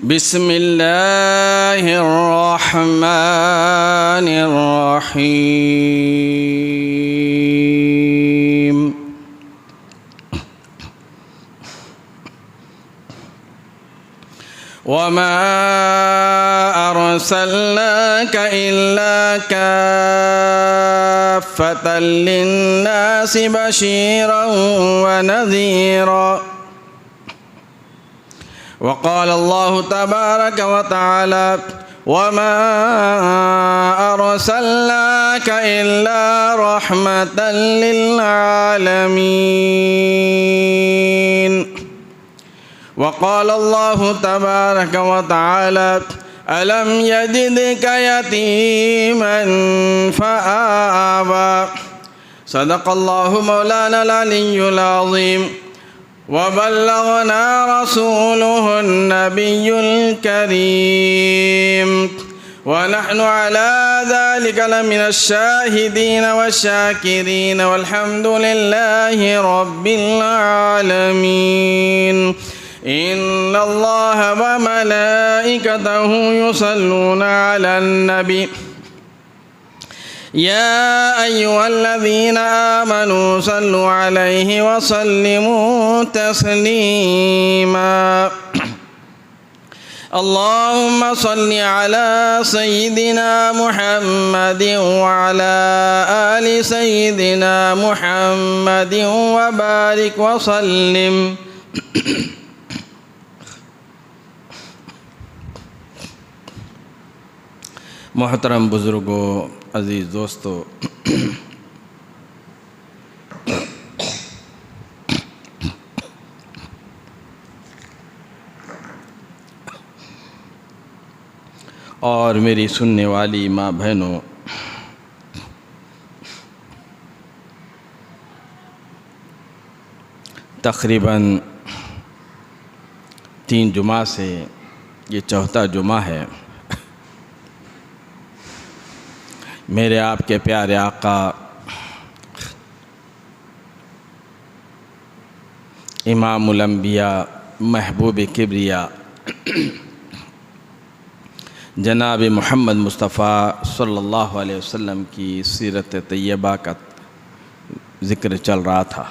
بسم اللہ الرحمن الرحیم وما أرسلناك إلا كافة للناس بشيرا ونذيرا وقال الله تبارك وتعالى وما أرسلناك إلا رحمة للعالمين وقال الله تبارك وتعالى ألم يجدك يتيما فآوى صدق الله مولانا العلي العظيم وبلغنا رسوله النبي الكريم ونحن على ذلك لمن الشاهدين والشاكرين والحمد لله رب العالمين إن الله وملائكته يصلون على النبي يا أيها الذين آمنوا صلوا عليه وسلموا تسليما اللهم صل على سيدنا محمد وعلى آل سيدنا محمد وبارك وسلم محترم بزرگوں، عزیز دوستو، اور میری سننے والی ماں بہنوں، تقریباً 3 جمعہ سے یہ 4تھا جمعہ ہے۔ میرے آپ کے پیارے آقا امام الانبیاء محبوب کبریا جناب محمد مصطفیٰ صلی اللہ علیہ وسلم کی سیرت طیبہ کا ذکر چل رہا تھا۔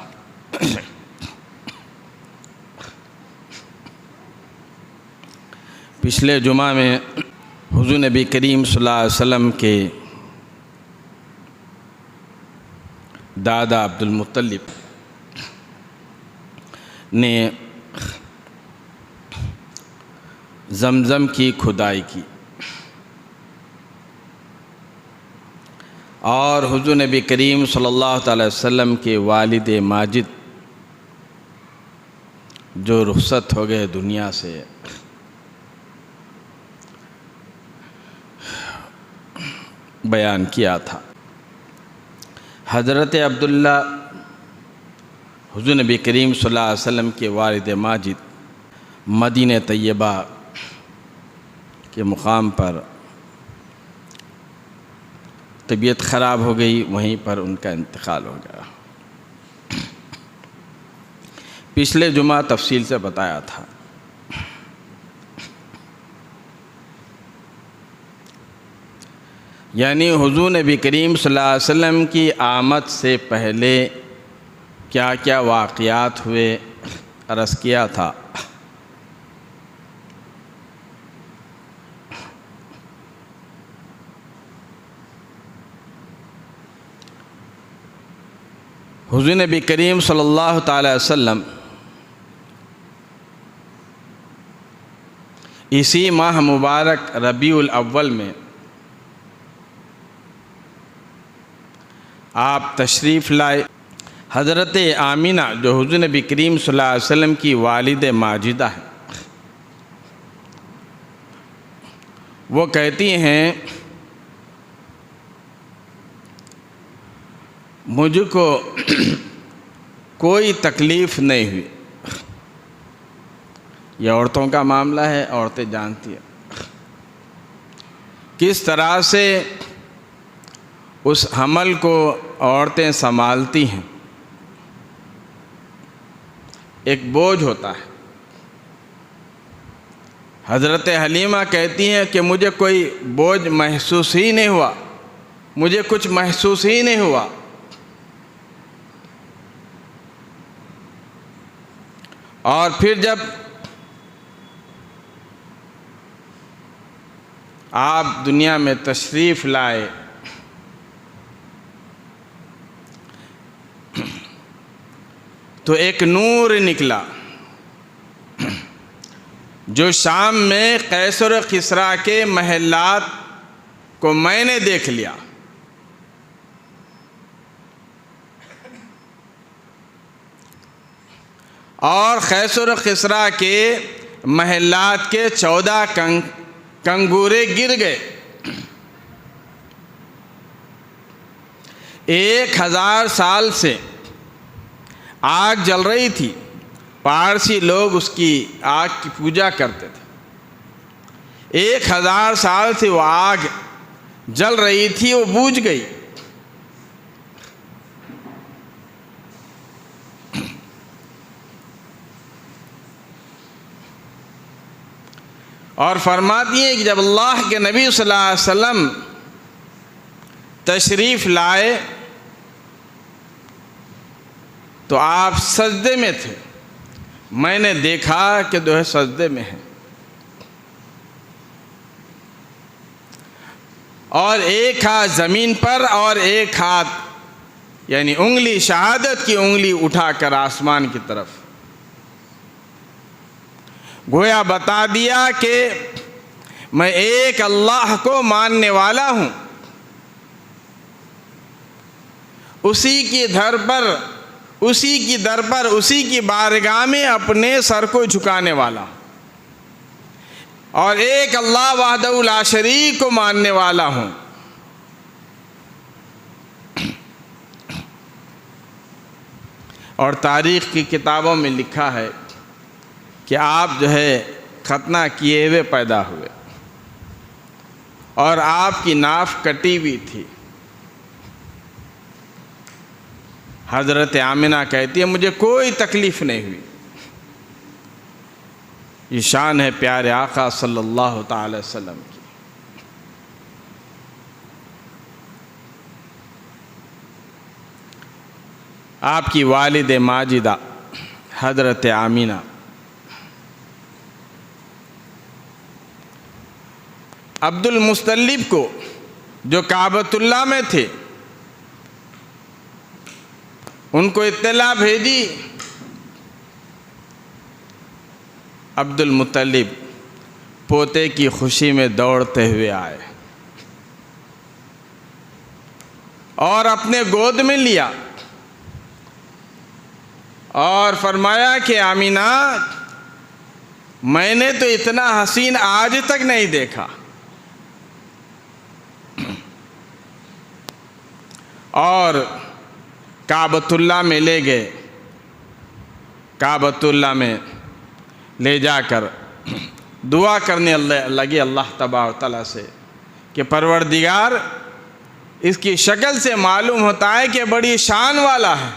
پچھلے جمعہ میں حضور نبی کریم صلی اللہ علیہ وسلم کے دادا عبد المطلب نے زمزم کی کھدائی کی، اور حضور نبی کریم صلی اللہ علیہ وسلم کے والد ماجد جو رخصت ہو گئے دنیا سے، بیان کیا تھا۔ حضرت عبداللہ حضور نبی کریم صلی اللہ علیہ وسلم کے والد ماجد مدینہ طیبہ کے مقام پر طبیعت خراب ہو گئی، وہیں پر ان کا انتقال ہو گیا۔ پچھلے جمعہ تفصیل سے بتایا تھا۔ یعنی حضور نبی کریم صلی اللہ علیہ وسلم کی آمد سے پہلے کیا کیا واقعات ہوئے عرض کیا تھا۔ حضور نبی کریم صلی اللہ تعالی وسلم اسی ماہ مبارک ربیع الاول میں آپ تشریف لائے۔ حضرت آمینہ جو حضور نبی کریم صلی اللہ علیہ وسلم کی والد ماجدہ ہیں، وہ کہتی ہیں مجھ کو کوئی تکلیف نہیں ہوئی۔ یہ عورتوں کا معاملہ ہے، عورتیں جانتی ہیں کس طرح سے اس حمل کو عورتیں سنبھالتی ہیں۔ ایک بوجھ ہوتا ہے۔ حضرت حلیمہ کہتی ہیں کہ مجھے کوئی بوجھ محسوس ہی نہیں ہوا، مجھے کچھ محسوس ہی نہیں ہوا۔ اور پھر جب آپ دنیا میں تشریف لائے تو ایک نور نکلا جو شام میں قیصر و کسریٰ کے محلات کو میں نے دیکھ لیا، اور قیصر و کسریٰ کے محلات کے 14 کنگورے گر گئے۔ 1000 سال سے آگ جل رہی تھی، پارسی لوگ اس کی آگ کی پوجا کرتے تھے۔ 1000 سال سے وہ آگ جل رہی تھی، وہ بجھ گئی۔ اور فرماتی ہیں کہ جب اللہ کے نبی صلی اللہ علیہ وسلم تشریف لائے تو آپ سجدے میں تھے، میں نے دیکھا کہ جو ہے سجدے میں ہیں، اور ایک ہاتھ زمین پر اور ایک ہاتھ یعنی انگلی، شہادت کی انگلی اٹھا کر آسمان کی طرف، گویا بتا دیا کہ میں ایک اللہ کو ماننے والا ہوں، اسی کی در پر اسی کی بارگاہ میں اپنے سر کو جھکانے والا، اور ایک اللہ وحدہ لا شریک کو ماننے والا ہوں۔ اور تاریخ کی کتابوں میں لکھا ہے کہ آپ جو ہے ختنہ کیے ہوئے پیدا ہوئے، اور آپ کی ناف کٹی ہوئی تھی۔ حضرت آمنہ کہتی ہے مجھے کوئی تکلیف نہیں ہوئی۔ یہ شان ہے پیارے آقا صلی اللہ تعالی وسلم کی۔ آپ کی والد ماجدہ حضرت آمنہ عبد المطلب کو جو کعبۃ اللہ میں تھے ان کو اطلاع بھیجی، عبد المطلب پوتے کی خوشی میں دوڑتے ہوئے آئے اور اپنے گود میں لیا اور فرمایا کہ آمینہ میں نے تو اتنا حسین آج تک نہیں دیکھا، اور کعبۃ اللہ میں لے گئے۔ کعبۃ اللہ میں لے جا کر دعا کرنے لگے اللہ تبارک و تعالیٰ سے کہ پروردگار اس کی شکل سے معلوم ہوتا ہے کہ بڑی شان والا ہے۔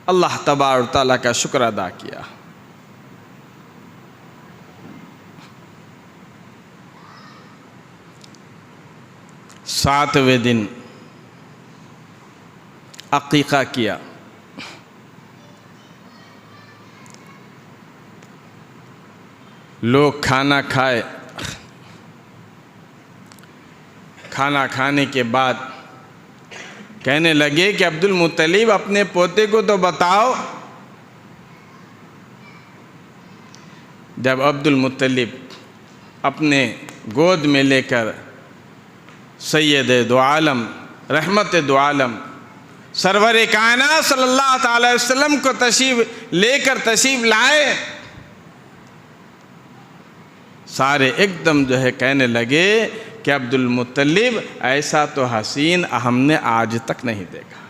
اللہ تبارک و تعالیٰ کا شکر ادا کیا۔ ساتویں دن عقیقہ کیا۔ لوگ کھانا کھائے، کھانا کھانے کے بعد کہنے لگے کہ عبد المطلب اپنے پوتے کو تو بتاؤ۔ جب عبد المطلب اپنے گود میں لے کر سید دو عالم رحمت دو عالم سرور کائنات صلی اللہ تعالی وسلم کو تشریف لائے، سارے ایک دم جو ہے کہنے لگے کہ عبد المطلب ایسا تو حسین ہم نے آج تک نہیں دیکھا۔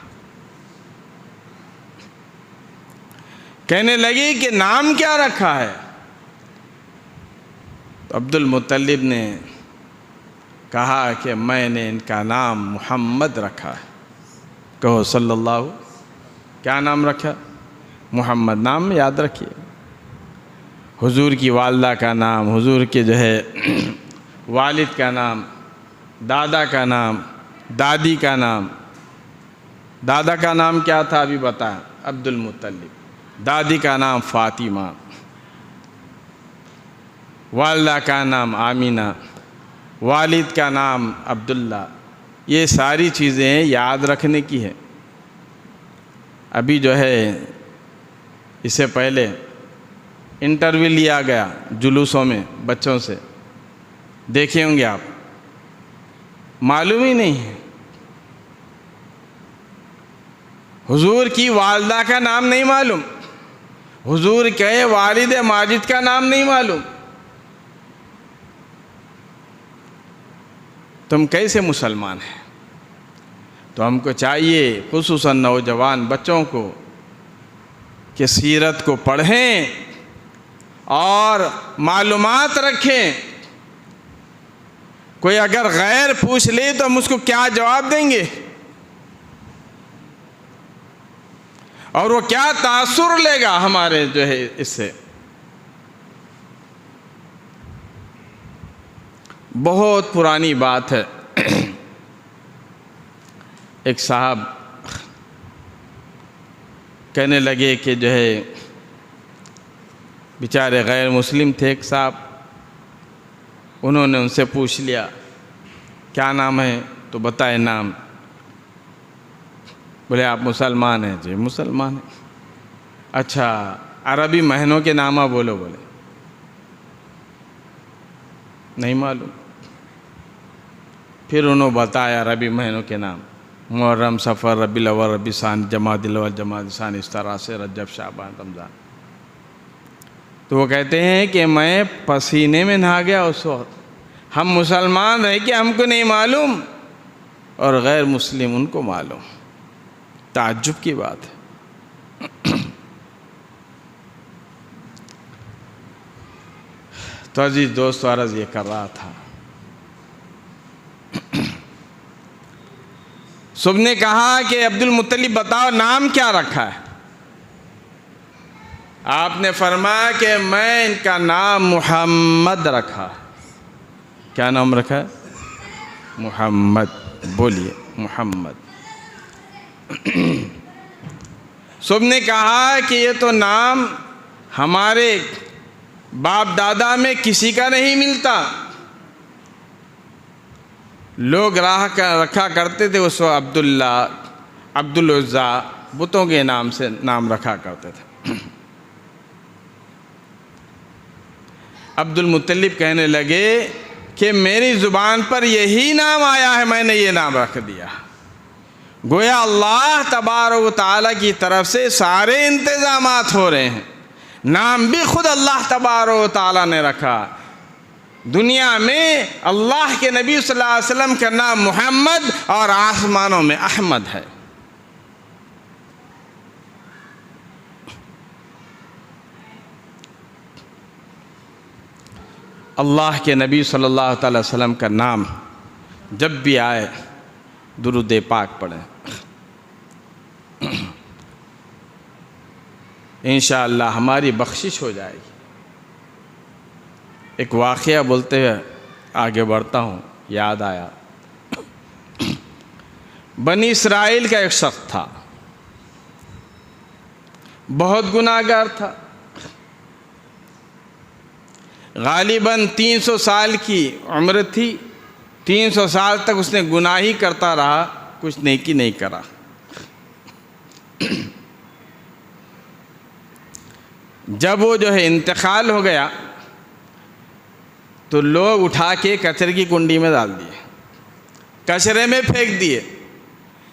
کہنے لگے کہ نام کیا رکھا ہے؟ تو عبد المطلب نے کہا کہ میں نے ان کا نام محمد رکھا ہے۔ کہو صلی اللہ، کیا نام رکھا؟ محمد، نام یاد رکھیے۔ حضور کی والدہ کا نام، حضور کے جو ہے والد کا نام، دادا کا نام، دادی کا نام۔ دادا کا نام کیا تھا ابھی بتائیں، عبد المطلب۔ دادی کا نام فاطمہ، والدہ کا نام آمینہ، والد کا نام عبداللہ۔ یہ ساری چیزیں یاد رکھنے کی ہے۔ ابھی جو ہے اس سے پہلے انٹرویو لیا گیا جلوسوں میں بچوں سے، دیکھے ہوں گے آپ، معلوم ہی نہیں ہے۔ حضور کی والدہ کا نام نہیں معلوم، حضور کے والد ماجد کا نام نہیں معلوم، تم کیسے مسلمان ہیں؟ تو ہم کو چاہیے خصوصاً نوجوان بچوں کو کہ سیرت کو پڑھیں اور معلومات رکھیں۔ کوئی اگر غیر پوچھ لے تو ہم اس کو کیا جواب دیں گے، اور وہ کیا تاثر لے گا ہمارے جو ہے اس سے۔ بہت پرانی بات ہے، ایک صاحب کہنے لگے کہ جو ہے بیچارے غیر مسلم تھے ایک صاحب، انہوں نے ان سے پوچھ لیا کیا نام ہے، تو بتائے نام۔ بولے آپ مسلمان ہیں؟ جی مسلمان ہیں۔ اچھا عربی مہینوں کے نامہ بولو، بولے نہیں معلوم۔ پھر انہوں بتایا عربی مہینوں کے نام، محرم، صفر، ربیع الاول، ربیع ثانی، جمادی الاول، جمادی ثانی، اس طرح سے رجب، شعبان، رمضان۔ تو وہ کہتے ہیں کہ میں پسینے میں نہا گیا اس وقت، ہم مسلمان رہے کہ ہم کو نہیں معلوم اور غیر مسلم ان کو معلوم۔ تعجب کی بات ہے۔ تو عزیز دوست عرض یہ کر رہا تھا، سب نے کہا کہ عبد المطلب بتاؤ نام کیا رکھا ہے؟ آپ نے فرمایا کہ میں ان کا نام محمد رکھا۔ کیا نام رکھا ہے؟ محمد۔ بولیے محمد۔ سب نے کہا کہ یہ تو نام ہمارے باپ دادا میں کسی کا نہیں ملتا، لوگ رکھا کرتے تھے اس وقت عبداللہ، عبدالعزیٰ، بتوں کے نام سے نام رکھا کرتے تھے۔ عبد المطلب کہنے لگے کہ میری زبان پر یہی نام آیا ہے، میں نے یہ نام رکھ دیا۔ گویا اللہ تبارک و تعالیٰ کی طرف سے سارے انتظامات ہو رہے ہیں، نام بھی خود اللہ تبارک و تعالیٰ نے رکھا۔ دنیا میں اللہ کے نبی صلی اللہ علیہ وسلم کا نام محمد اور آسمانوں میں احمد ہے۔ اللہ کے نبی صلی اللہ تعالی وسلم کا نام جب بھی آئے درود پاک پڑھیں، انشاءاللہ ہماری بخشش ہو جائے گی۔ ایک واقعہ بولتے ہوئے آگے بڑھتا ہوں، یاد آیا۔ بنی اسرائیل کا ایک شخص تھا، بہت گناہ گار تھا، غالباً 300 سال کی عمر تھی، 300 سال تک اس نے گناہ ہی کرتا رہا، کچھ نیکی نہیں کرا۔ جب وہ جو ہے انتقال ہو گیا تو لوگ اٹھا کے کچرے کی کنڈی میں ڈال دیے، کچرے میں پھینک دیے۔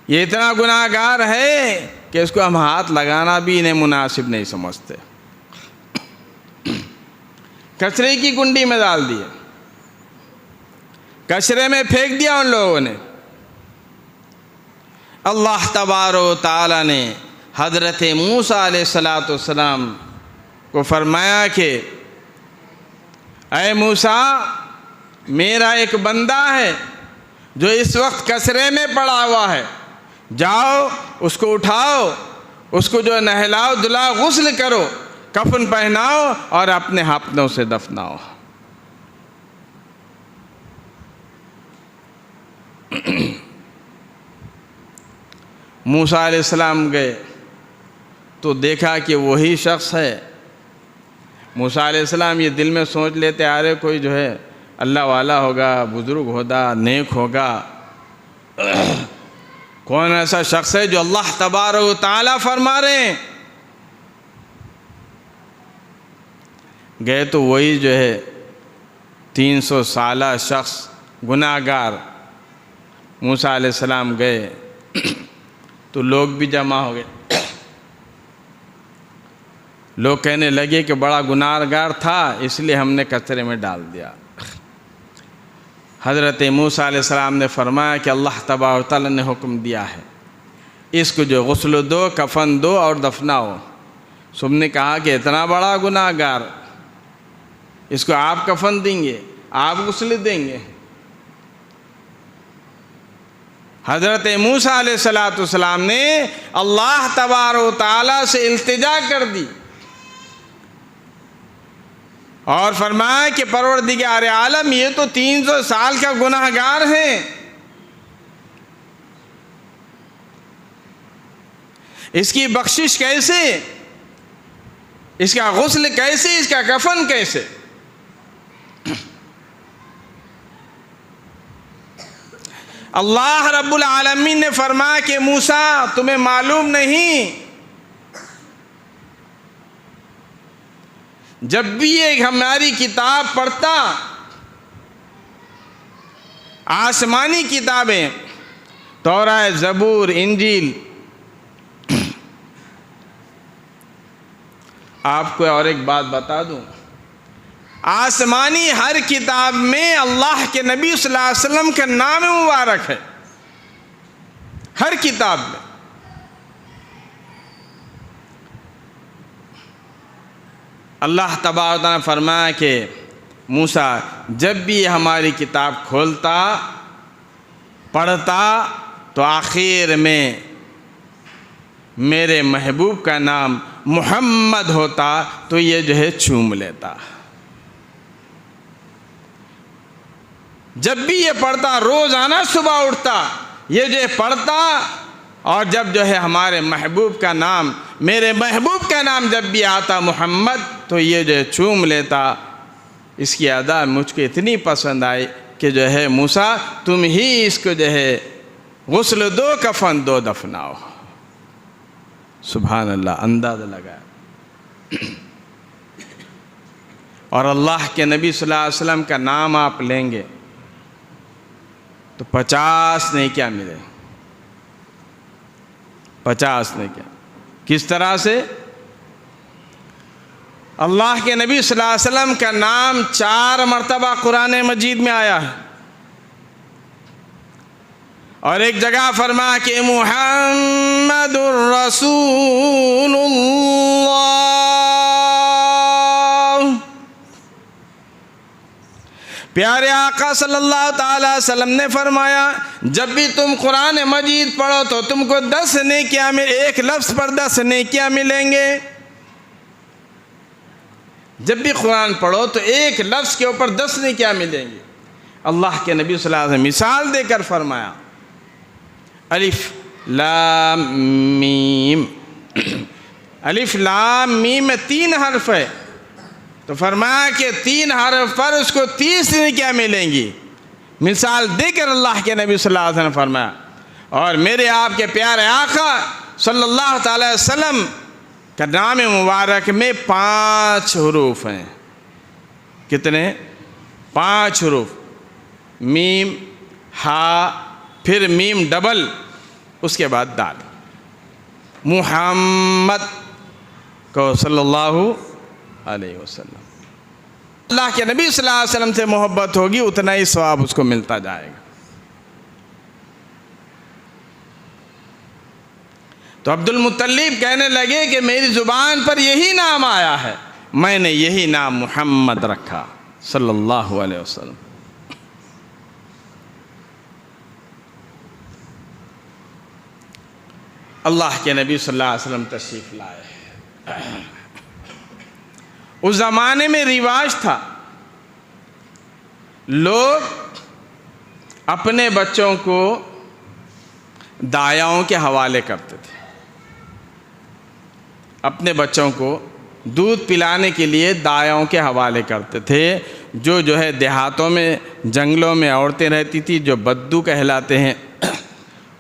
یہ اتنا گناہ گار ہے کہ اس کو ہم ہاتھ لگانا بھی انہیں مناسب نہیں سمجھتے، کچرے کی کنڈی میں ڈال دیے، کچرے میں پھینک دیا ان لوگوں نے۔ اللہ تبارک و تعالیٰ نے حضرت موسیٰ علیہ السلام کو فرمایا کہ اے موسیٰ، میرا ایک بندہ ہے جو اس وقت کچرے میں پڑا ہوا ہے، جاؤ اس کو اٹھاؤ، اس کو جو نہلاؤ دھلاؤ، غسل کرو، کفن پہناؤ اور اپنے ہاتھوں سے دفناؤ۔ موسیٰ علیہ السلام گئے تو دیکھا کہ وہی شخص ہے۔ موسیٰ علیہ السلام یہ دل میں سوچ لیتے آ رہے کوئی جو ہے اللہ والا ہوگا، بزرگ ہوگا، نیک ہوگا، کون ایسا شخص ہے جو اللہ تبارک و تعالیٰ فرما رہے ہیں۔ گئے تو وہی جو ہے 300 سالہ شخص گناہ گار۔ موسیٰ علیہ السلام گئے تو لوگ بھی جمع ہو گئے۔ لوگ کہنے لگے کہ بڑا گناہ گار تھا اس لیے ہم نے کچرے میں ڈال دیا۔ حضرت موسیٰ علیہ السلام نے فرمایا کہ اللہ تبارک و تعالیٰ نے حکم دیا ہے اس کو جو غسل دو، کفن دو اور دفناؤ۔ سب نے کہا کہ اتنا بڑا گناہ گار، اس کو آپ کفن دیں گے، آپ غسل دیں گے؟ حضرت موسیٰ علیہ السلام نے اللہ تبارک و تعالیٰ سے التجا کر دی اور فرمایا کہ پروردگار عالم یہ تو 300 سال کا گناہ گار ہے، اس کی بخشش کیسے، اس کا غسل کیسے، اس کا کفن کیسے؟ اللہ رب العالمین نے فرمایا کہ موسیٰ تمہیں معلوم نہیں، جب بھی ایک ہماری کتاب پڑھتا، آسمانی کتابیں تورات، زبور، انجیل، آپ کو اور ایک بات بتا دوں، آسمانی ہر کتاب میں اللہ کے نبی صلی اللہ علیہ وسلم کا نام مبارک ہے، ہر کتاب میں۔ اللہ تبارک و تعالیٰ نے فرمایا کہ موسیٰ جب بھی ہماری کتاب کھولتا، پڑھتا تو آخر میں میرے محبوب کا نام محمد ہوتا تو یہ جو ہے چوم لیتا۔ جب بھی یہ پڑھتا، روزانہ صبح اٹھتا یہ جو ہے پڑھتا، اور جب جو ہے ہمارے محبوب کا نام، میرے محبوب کا نام جب بھی آتا محمد تو یہ جو ہے چوم لیتا۔ اس کی ادا مجھ کو اتنی پسند آئی کہ جو ہے موسیٰ تم ہی اس کو جو ہے غسل دو، کفن دو، دفناؤ۔ سبحان اللہ، اندازہ لگایا۔ اور اللہ کے نبی صلی اللہ علیہ وسلم کا نام آپ لیں گے تو 50 نیکیاں ملے، 50 نیکیاں۔ کس طرح سے؟ اللہ کے نبی صلی اللہ علیہ وسلم کا نام 4 مرتبہ قرآن مجید میں آیا ہے، اور ایک جگہ فرمایا کہ محمد الرسول اللہ۔ پیارے آقا صلی اللہ تعالی وسلم نے فرمایا جب بھی تم قرآن مجید پڑھو تو تم کو 10 نیکیاں ایک لفظ پر 10 نیکیاں ملیں گے۔ جب بھی قرآن پڑھو تو ایک لفظ کے اوپر 10 نیکیاں ملیں گی۔ اللہ کے نبی صلی اللہ علیہ وسلم مثال دے کر فرمایا الف لام میم، الف لام میم میں 3 حرف ہے، تو فرمایا کہ 3 حرف پر اس کو 30 نیکیاں ملیں گی۔ مثال دے کر اللہ کے نبی صلی اللہ علیہ وسلم فرمایا، اور میرے آپ کے پیارے آقا صلی اللہ تعالی وسلم کا نام مبارک میں 5 حروف ہیں۔ کتنے؟ 5 حروف، میم، ہا، پھر میم ڈبل، اس کے بعد دال۔ محمد کو صلی اللہ علیہ وسلم، اللہ کے نبی صلی اللہ علیہ وسلم سے محبت ہوگی اتنا ہی ثواب اس کو ملتا جائے گا۔ تو عبد المطلب کہنے لگے کہ میری زبان پر یہی نام آیا ہے، میں نے یہی نام محمد رکھا صلی اللہ علیہ وسلم۔ اللہ کے نبی صلی اللہ علیہ وسلم تشریف لائے، اس زمانے میں رواج تھا، لوگ اپنے بچوں کو دایاؤں کے حوالے کرتے تھے، اپنے بچوں کو دودھ پلانے کے لیے دایاؤں کے حوالے کرتے تھے۔ جو ہے دیہاتوں میں جنگلوں میں عورتیں رہتی تھیں جو بدو کہلاتے ہیں،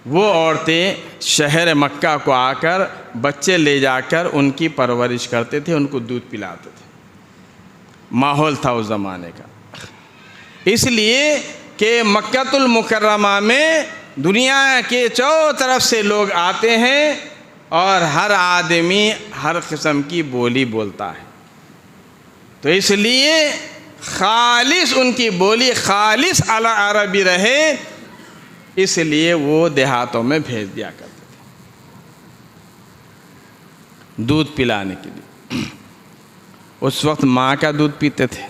وہ عورتیں شہر مکہ کو آ کر بچے لے جا کر ان کی پرورش کرتے تھے، ان کو دودھ پلاتے تھے۔ ماحول تھا اس زمانے کا، اس لیے کہ مکہ المکرمہ میں دنیا کے چاروں طرف سے لوگ آتے ہیں اور ہر آدمی ہر قسم کی بولی بولتا ہے، تو اس لیے خالص ان کی بولی خالص عربی رہے، اس لیے وہ دیہاتوں میں بھیج دیا کرتے تھے دودھ پلانے کے لیے۔ اس وقت ماں کا دودھ پیتے تھے،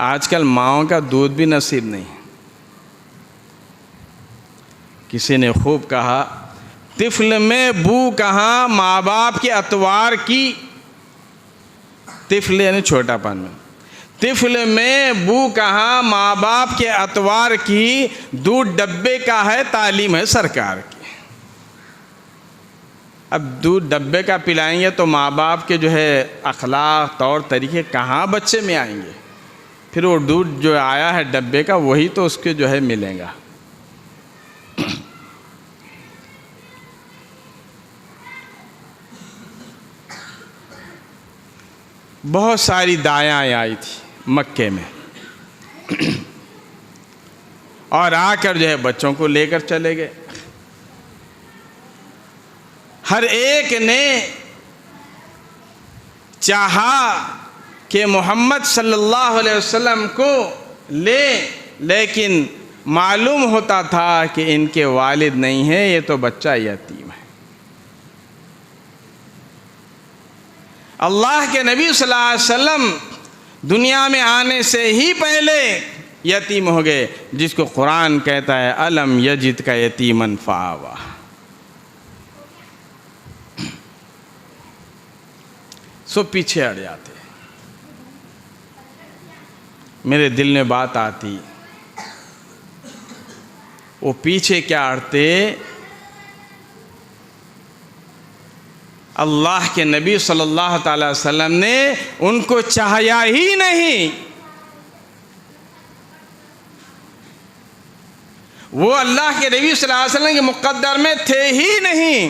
آج کل ماؤں کا دودھ بھی نصیب نہیں۔ کسی نے خوب کہا، طفل میں بو کہاں ماں باپ کے اطوار کی، طفل یعنی چھوٹا پن میں، طفل میں بو کہاں ماں باپ کے اطوار کی، دودھ ڈبے کا ہے تعلیم ہے سرکار کی۔ اب دودھ ڈبے کا پلائیں گے تو ماں باپ کے جو ہے اخلاق طور طریقے کہاں بچے میں آئیں گے؟ پھر وہ دودھ جو آیا ہے ڈبے کا وہی تو اس کے جو ہے ملے گا۔ بہت ساری دایائیں آئی تھی مکے میں اور آ کر جو ہے بچوں کو لے کر چلے گئے۔ ہر ایک نے چاہا کہ محمد صلی اللہ علیہ وسلم کو لے، لیکن معلوم ہوتا تھا کہ ان کے والد نہیں ہیں، یہ تو بچہ یتیم ہے۔ اللہ کے نبی صلی اللہ علیہ وسلم دنیا میں آنے سے ہی پہلے یتیم ہو گئے، جس کو قرآن کہتا ہے الم یجد کا یتیمن فآوا۔ سب پیچھے ہٹ جاتے۔ میرے دل میں بات آتی، وہ پیچھے کیا ہٹتے؟ اللہ کے نبی صلی اللہ تعالی وسلم نے ان کو چاہیا ہی نہیں، وہ اللہ کے نبی صلی اللہ علیہ وسلم کے مقدر میں تھے ہی نہیں۔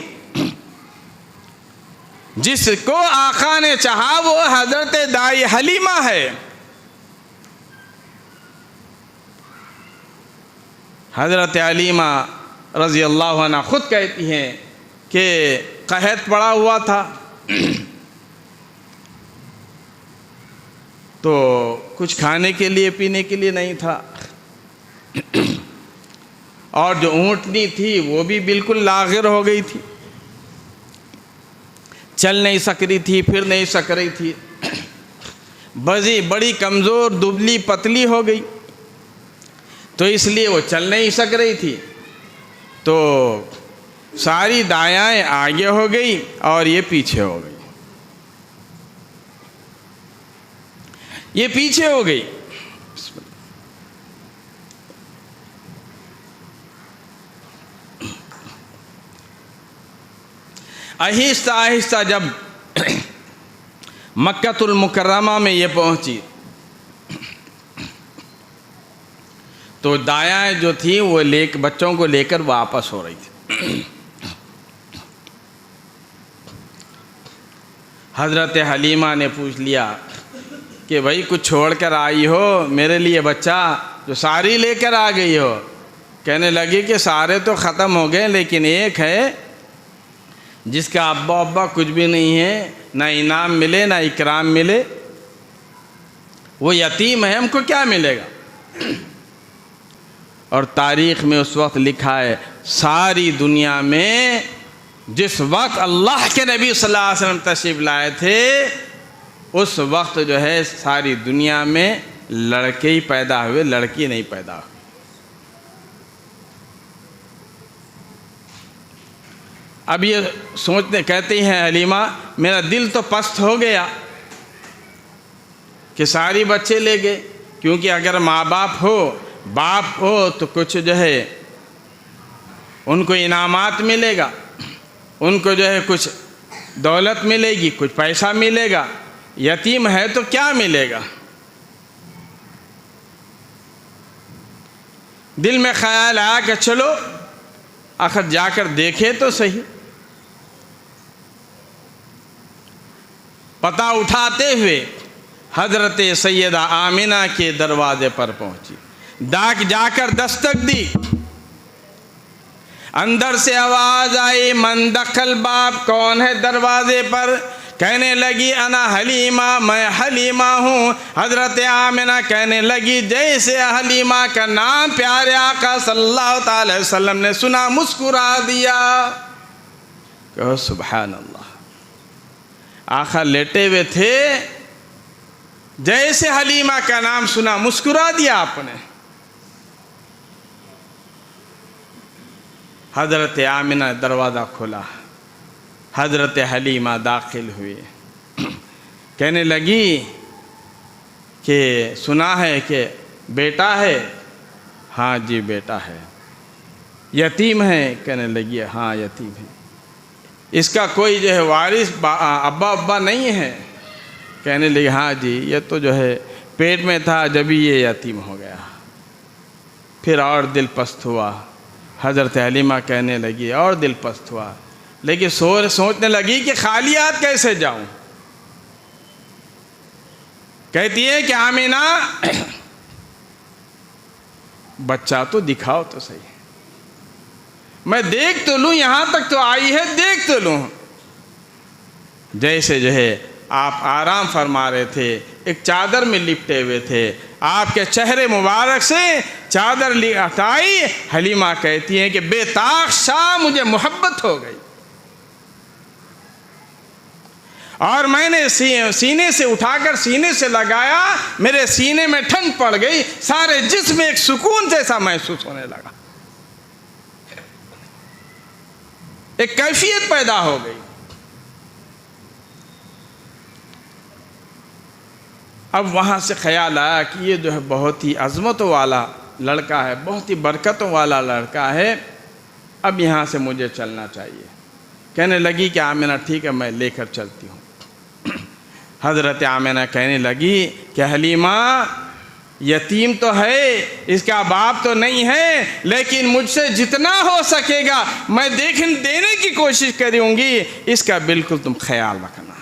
جس کو آقا نے چاہا وہ حضرت دائی حلیمہ ہے۔ حضرت حلیمہ رضی اللہ عنہ خود کہتی ہیں کہ قحط پڑا ہوا تھا تو کچھ کھانے کے لیے پینے کے لیے نہیں تھا، اور جو اونٹنی تھی وہ بھی بالکل لاغر ہو گئی تھی، چل نہیں سک رہی تھی، پھر نہیں سک رہی تھی، بڑی کمزور دبلی پتلی ہو گئی، تو اس لیے وہ چل نہیں سک رہی تھی، تو ساری دایائیں آگے ہو گئی اور یہ پیچھے ہو گئی، یہ پیچھے ہو گئی۔ آہستہ آہستہ جب مکہ المکرمہ میں یہ پہنچی تو دایائیں جو تھیں وہ بچوں کو لے کر واپس ہو رہی تھی۔ حضرت حلیمہ نے پوچھ لیا کہ بھائی کچھ چھوڑ کر آئی ہو میرے لیے بچہ جو ساری لے کر آ گئی ہو؟ کہنے لگی کہ سارے تو ختم ہو گئے، لیکن ایک ہے جس کا ابا کچھ بھی نہیں ہے، نہ انعام ملے نہ اکرام ملے، وہ یتیم ہے، ہم کو کیا ملے گا؟ اور تاریخ میں اس وقت لکھا ہے ساری دنیا میں جس وقت اللہ کے نبی صلی اللہ علیہ وسلم تشریف لائے تھے اس وقت جو ہے ساری دنیا میں لڑکے ہی پیدا ہوئے، لڑکی نہیں پیدا ہوئی۔ اب یہ سوچتے کہتے ہیں حلیمہ میرا دل تو پست ہو گیا کہ ساری بچے لے گئے، کیونکہ اگر ماں باپ ہو تو کچھ جو ہے ان کو انعامات ملے گا، ان کو جو ہے کچھ دولت ملے گی، کچھ پیسہ ملے گا۔ یتیم ہے تو کیا ملے گا؟ دل میں خیال آیا کہ چلو آخر جا کر دیکھے تو صحیح۔ پتہ اٹھاتے ہوئے حضرت سیدہ آمنہ کے دروازے پر پہنچی، ڈاک جا کر دستک دی، اندر سے آواز آئی، من دخل باب، کون ہے دروازے پر؟ کہنے لگی انا حلیمہ، میں حلیمہ ہوں۔ حضرت آمنہ کہنے لگی جیسے حلیمہ کا نام پیارے آقا صلی اللہ تعالی وسلم نے سنا مسکرا دیا۔ کہو سبحان اللہ۔ آقا لیٹے ہوئے تھے، جیسے حلیمہ کا نام سنا مسکرا دیا آپ نے۔ حضرت آمنہ دروازہ کھولا، حضرت حلیمہ داخل ہوئی، کہنے لگی کہ سنا ہے کہ بیٹا ہے؟ ہاں جی بیٹا ہے۔ یتیم ہے؟ کہنے لگی ہاں یتیم ہے۔ اس کا کوئی جو ہے وارث ابا نہیں ہے؟ کہنے لگی ہاں جی، یہ تو جو ہے پیٹ میں تھا جبھی یہ یتیم ہو گیا۔ پھر اور دل پست ہوا۔ حضرت حلیمہ کہنے لگی اور دل پست ہوا، لیکن سوچنے لگی کہ خالی ہاتھ کیسے جاؤں۔ کہتی ہے کہ آمنہ بچہ تو دکھاؤ تو صحیح، میں دیکھ تو لوں، یہاں تک تو آئی ہے دیکھ تو لوں۔ جیسے جو ہے آپ آرام فرما رہے تھے، ایک چادر میں لپٹے ہوئے تھے، آپ کے چہرے مبارک سے چادر ہٹائی، حلیمہ کہتی ہیں کہ بے طاق شاہ مجھے محبت ہو گئی، اور میں نے سینے سے اٹھا کر سینے سے لگایا، میرے سینے میں ٹھنڈ پڑ گئی، سارے جسم میں ایک سکون جیسا محسوس ہونے لگا، ایک کیفیت پیدا ہو گئی۔ اب وہاں سے خیال آیا کہ یہ جو ہے بہت ہی عظمت والا لڑکا ہے، بہت ہی برکتوں والا لڑکا ہے، اب یہاں سے مجھے چلنا چاہیے۔ کہنے لگی کہ آمنہ ٹھیک ہے میں لے کر چلتی ہوں۔ حضرت آمنہ کہنے لگی کہ حلیمہ یتیم تو ہے، اس کا باپ تو نہیں ہے، لیکن مجھ سے جتنا ہو سکے گا میں دینے کی کوشش کروں گی، اس کا بالکل تم خیال رکھنا،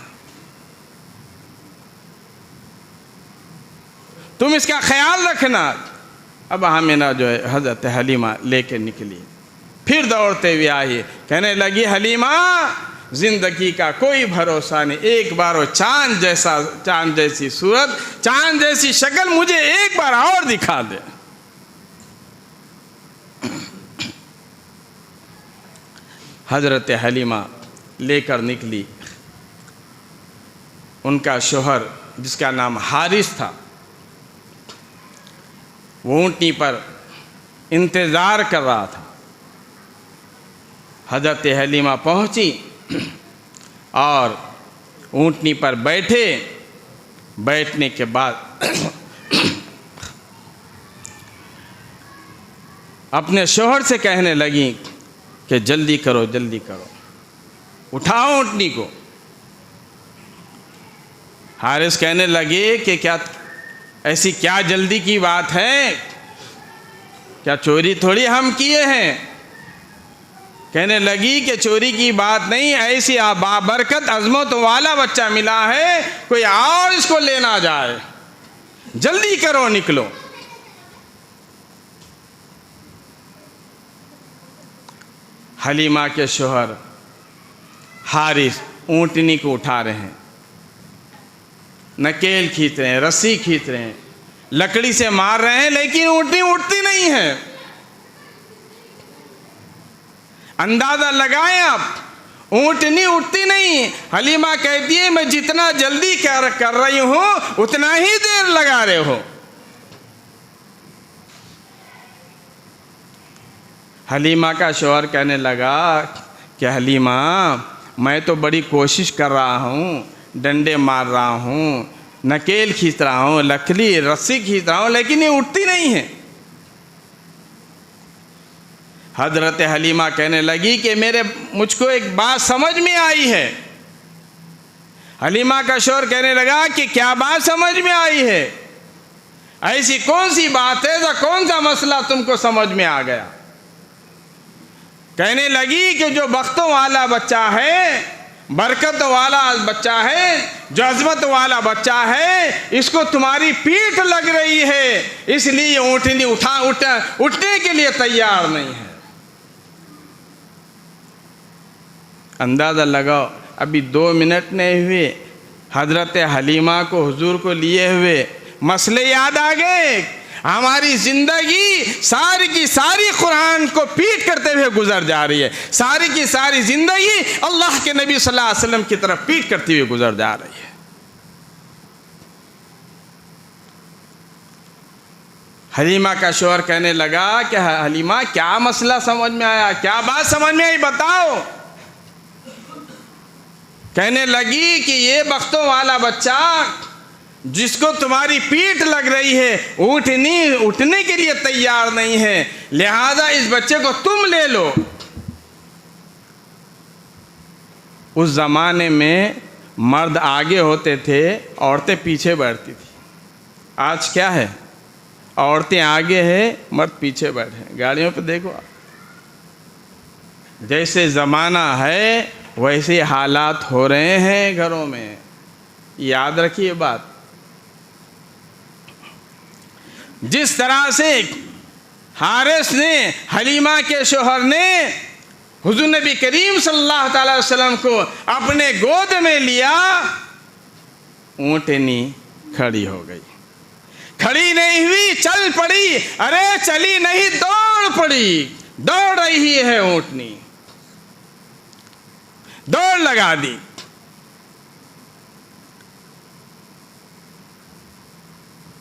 تم اس کا خیال رکھنا۔ اب آمنہ جو ہے حضرت حلیمہ لے کے نکلی، پھر دوڑتے ہوئے آئی، کہنے لگی حلیمہ زندگی کا کوئی بھروسہ نہیں، ایک بار وہ چاند جیسی صورت، چاند جیسی شکل مجھے ایک بار اور دکھا دے۔ حضرت حلیمہ لے کر نکلی، ان کا شوہر جس کا نام حارث تھا وہ اونٹنی پر انتظار کر رہا تھا۔ حضرت حلیمہ پہنچی اور اونٹنی پر بیٹھنے کے بعد اپنے شوہر سے کہنے لگی کہ جلدی کرو جلدی کرو، اٹھاؤ اونٹنی کو۔ حارث کہنے لگے کہ کیا ایسی کیا جلدی کی بات ہے، کیا چوری تھوڑی ہم کیے ہیں؟ کہنے لگی کہ چوری کی بات نہیں، ایسی بابرکت عظمت والا بچہ ملا ہے، کوئی اور اس کو لینا جائے، جلدی کرو نکلو۔ حلیمہ کے شوہر حارث اونٹنی کو اٹھا رہے ہیں، نکیل کھینچ رہے ہیں، رسی کھینچ رہے ہیں، لکڑی سے مار رہے ہیں، لیکن اونٹنی اٹھتی نہیں ہے۔ اندازہ لگائیں آپ، اونٹنی اٹھتی نہیں۔ حلیمہ کہتی ہے میں جتنا جلدی کر رہی ہوں اتنا ہی دیر لگا رہے ہو۔ حلیمہ کا شوہر کہنے لگا کہ حلیمہ میں تو بڑی کوشش کر رہا ہوں، ڈنڈے مار رہا ہوں، نکیل کھینچ رہا ہوں، لکڑی رسی کھینچ رہا ہوں، لیکن یہ اٹھتی نہیں ہے۔ حضرت حلیمہ کہنے لگی کہ مجھ کو ایک بات سمجھ میں آئی ہے۔ حلیمہ کا شوہر کہنے لگا کہ کیا بات سمجھ میں آئی ہے؟ ایسی کون سی بات ہے، کون سا مسئلہ تم کو سمجھ میں آ گیا؟ کہنے لگی کہ جو بختوں والا بچہ ہے، برکت والا بچہ ہے، جو عظمت والا بچہ ہے، اس کو تمہاری پیٹھ لگ رہی ہے، اس لیے اونٹنی اٹھنے کے لیے تیار نہیں ہے۔ اندازہ لگاؤ، ابھی 2 منٹ نہیں ہوئے، حضرت حلیمہ کو حضور کو لیے ہوئے مسئلے یاد آ گئے۔ ہماری زندگی ساری کی ساری قرآن کو پیٹ کرتے ہوئے گزر جا رہی ہے، ساری کی ساری زندگی اللہ کے نبی صلی اللہ علیہ وسلم کی طرف پیٹ کرتے ہوئے گزر جا رہی ہے۔ حلیمہ کا شوہر کہنے لگا کہ حلیمہ کیا مسئلہ سمجھ میں آیا، کیا بات سمجھ میں آئی، بتاؤ۔ کہنے لگی کہ یہ بختوں والا بچہ جس کو تمہاری پیٹھ لگ رہی ہے، اٹھنے کے لیے تیار نہیں ہے، لہذا اس بچے کو تم لے لو۔ اس زمانے میں مرد آگے ہوتے تھے، عورتیں پیچھے بیٹھتی تھی۔ آج کیا ہے؟ عورتیں آگے ہیں، مرد پیچھے بیٹھے ہیں۔ گاڑیوں پہ دیکھو، جیسے زمانہ ہے ویسے حالات ہو رہے ہیں گھروں میں، یاد رکھیے بات۔ جس طرح سے حارث نے، حلیمہ کے شوہر نے حضور نبی کریم صلی اللہ تعالی وسلم کو اپنے گود میں لیا، اونٹنی کھڑی ہو گئی۔ کھڑی نہیں ہوئی، چل پڑی، ارے چلی نہیں، دوڑ پڑی، دوڑ رہی ہے اونٹنی، دوڑ لگا دی۔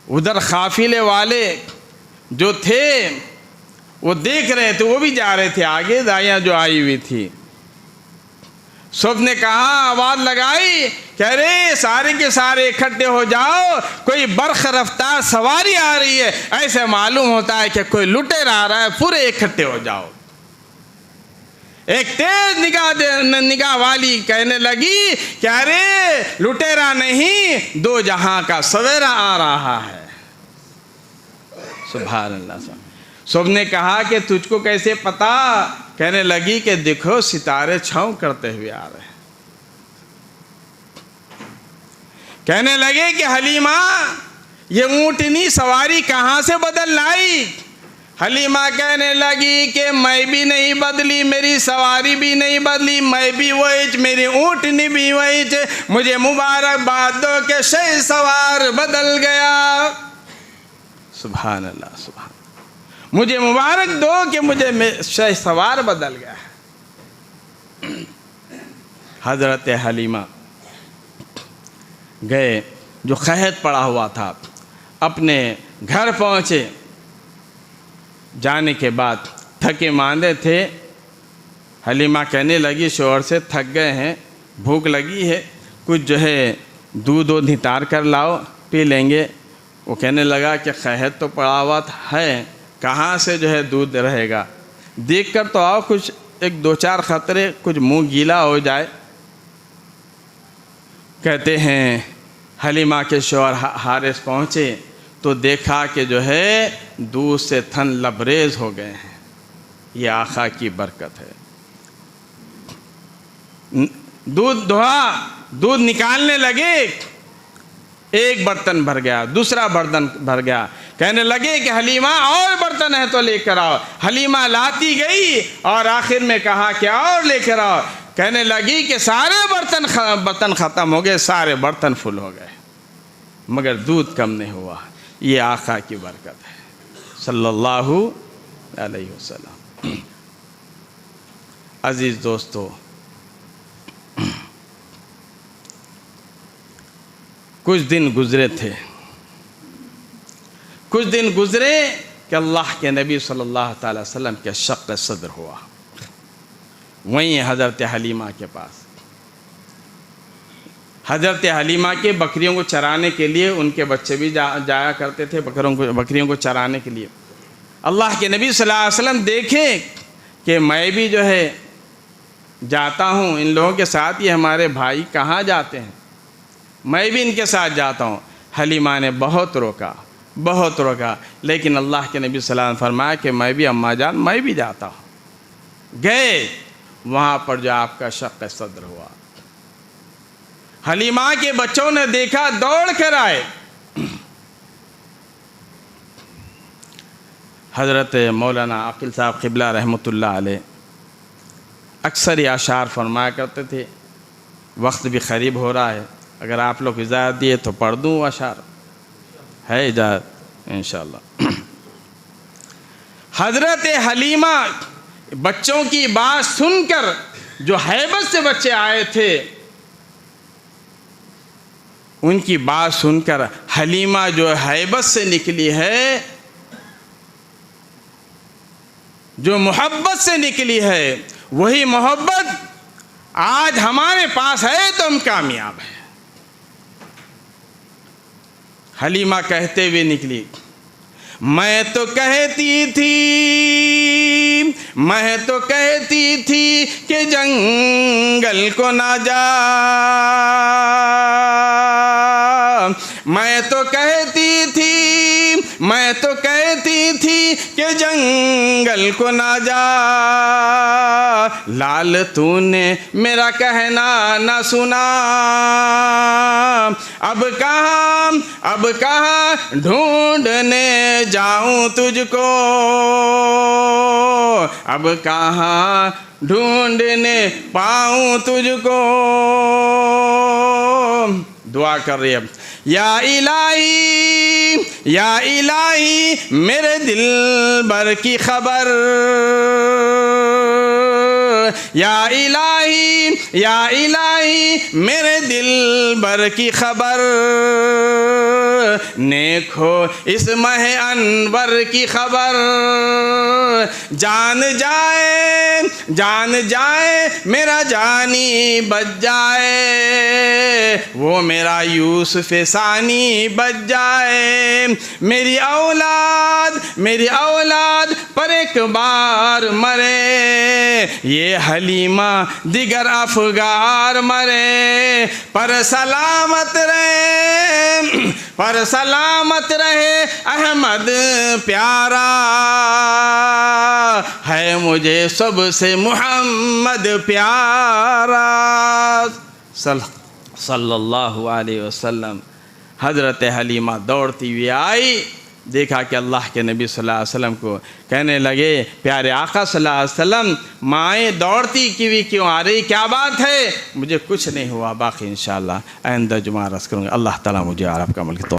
ادھر قافلے والے جو تھے وہ دیکھ رہے تھے، وہ بھی جا رہے تھے آگے، دائیاں جو آئی ہوئی تھی۔ سب نے کہا، آواز لگائی کہ ارے سارے کے سارے اکٹھے ہو جاؤ، کوئی برق رفتار سواری آ رہی ہے، ایسے معلوم ہوتا ہے کہ کوئی لٹیرا آ رہا ہے، پورے اکٹھے ہو جاؤ۔ ایک تیز نگاہ والی کہنے لگی کہ ارے لٹیرا نہیں، 2 جہاں کا سویرا آ رہا ہے۔ سبحان اللہ۔ سب نے کہا کہ تجھ کو کیسے پتا؟ کہنے لگی کہ دیکھو ستارے چھاؤں کرتے ہوئے آ رہے ہیں۔ کہنے لگے کہ حلیمہ یہ اونٹنی سواری کہاں سے بدل لائی؟ حلیمہ کہنے لگی کہ میں بھی نہیں بدلی، میری سواری بھی نہیں بدلی، میں بھی وہی، میری اونٹنی بھی وہی، مجھے مبارک باد دو کہ شہ سوار بدل گیا۔ سبحان اللہ، سبحان اللہ، مجھے مبارک دو کہ مجھے شہ سوار بدل گیا۔ حضرت حلیمہ گئے، جو قحط پڑا ہوا تھا، اپنے گھر پہنچے۔ جانے کے بعد تھکے ماندے تھے، حلیمہ کہنے لگی شوہر سے، تھک گئے ہیں، بھوک لگی ہے، کچھ جو ہے دودھ نتار کر لاؤ، پی لیں گے۔ وہ کہنے لگا کہ قحط تو پڑا ہوا ہے، کہاں سے جو ہے دودھ رہے گا، دیکھ کر تو آؤ، کچھ 1-2-4 قطرے، کچھ منہ گیلا ہو جائے۔ کہتے ہیں حلیمہ کے شوہر حارث پہنچے تو دیکھا کہ جو ہے دودھ سے تھن لبریز ہو گئے ہیں۔ یہ آقا کی برکت ہے۔ دودھ نکالنے لگے، ایک برتن بھر گیا، دوسرا برتن بھر گیا۔ کہنے لگے کہ حلیمہ اور برتن ہے تو لے کر آؤ۔ حلیمہ لاتی گئی اور آخر میں کہا کہ اور لے کر آؤ۔ کہنے لگی کہ سارے برتن ختم ہو گئے، سارے برتن فل ہو گئے، مگر دودھ کم نہیں ہوا۔ یہ آقا کی برکت ہے صلی اللہ علیہ وسلم۔ عزیز دوستو، کچھ دن گزرے تھے، کچھ دن گزرے کہ اللہ کے نبی صلی اللہ تعالی وسلم کے شق صدر ہوا، وہیں حضرت حلیمہ کے پاس۔ حضرت حلیمہ کے بکریوں کو چرانے کے لیے ان کے بچے بھی جایا کرتے تھے بکریوں کو چرانے کے لیے۔ اللہ کے نبی صلی اللہ علیہ وسلم دیکھیں کہ میں بھی جو ہے جاتا ہوں ان لوگوں کے ساتھ، یہ ہمارے بھائی کہاں جاتے ہیں، میں بھی ان کے ساتھ جاتا ہوں۔ حلیمہ نے بہت روکا، لیکن اللہ کے نبی صلی اللہ علیہ وسلم فرمایا کہ میں بھی اماں جان میں بھی جاتا ہوں۔ گئے وہاں پر جو آپ کا شق صدر ہوا، حلیمہ کے بچوں نے دیکھا دوڑ کر آئے۔ حضرت مولانا عاقل صاحب قبلہ رحمۃ اللہ علیہ اکثر یہ اشعار فرمایا کرتے تھے، وقت بھی قریب ہو رہا ہے، اگر آپ لوگ اجازت دیے تو پڑھ دوں اشعار، ہے اجازت انشاءاللہ۔ حضرت حلیمہ بچوں کی بات سن کر، جو ہیبت سے بچے آئے تھے ان کی بات سن کر حلیمہ جو ہیبت سے نکلی ہے، جو محبت سے نکلی ہے، وہی محبت آج ہمارے پاس ہے تو ہم کامیاب ہیں۔ حلیمہ کہتے ہوئے نکلی، میں تو کہتی تھی کہ جنگل کو نہ جا، میں تو کہتی تھی کہ جنگل کو نہ جا، لال تو نے میرا کہنا نہ سنا، اب کہاں ڈھونڈنے جاؤں تجھ کو، اب کہاں ڈھونڈنے پاؤں تجھ کو۔ دعا کر رہی ہے، یا الہی میرے دل بر کی خبر، یا الہی میرے دل بر کی خبر، نیک ہو اس ماہ انور کی خبر، جان جائے میرا جانی بچ جائے، وہ میرا یوسف ثانی بچ جائے، میری اولاد پر ایک بار مرے، یہ حلیمہ دیگر افگار مرے، پر سلامت رہے احمد پیارا، ہے مجھے سب سے محمد پیارا صلی اللہ علیہ وسلم۔ حضرت حلیمہ دوڑتی ہوئی آئی، دیکھا کہ اللہ کے نبی صلی اللہ علیہ وسلم کو کہنے لگے، پیارے آقا صلی اللہ علیہ وسلم مائیں دوڑتی کیوں آ رہی، کیا بات ہے؟ مجھے کچھ نہیں ہوا، باقی انشاءاللہ آئندہ جمعہ عرض کروں گا۔ اللہ تعالیٰ مجھے اور آپ کا عمل کی توفیق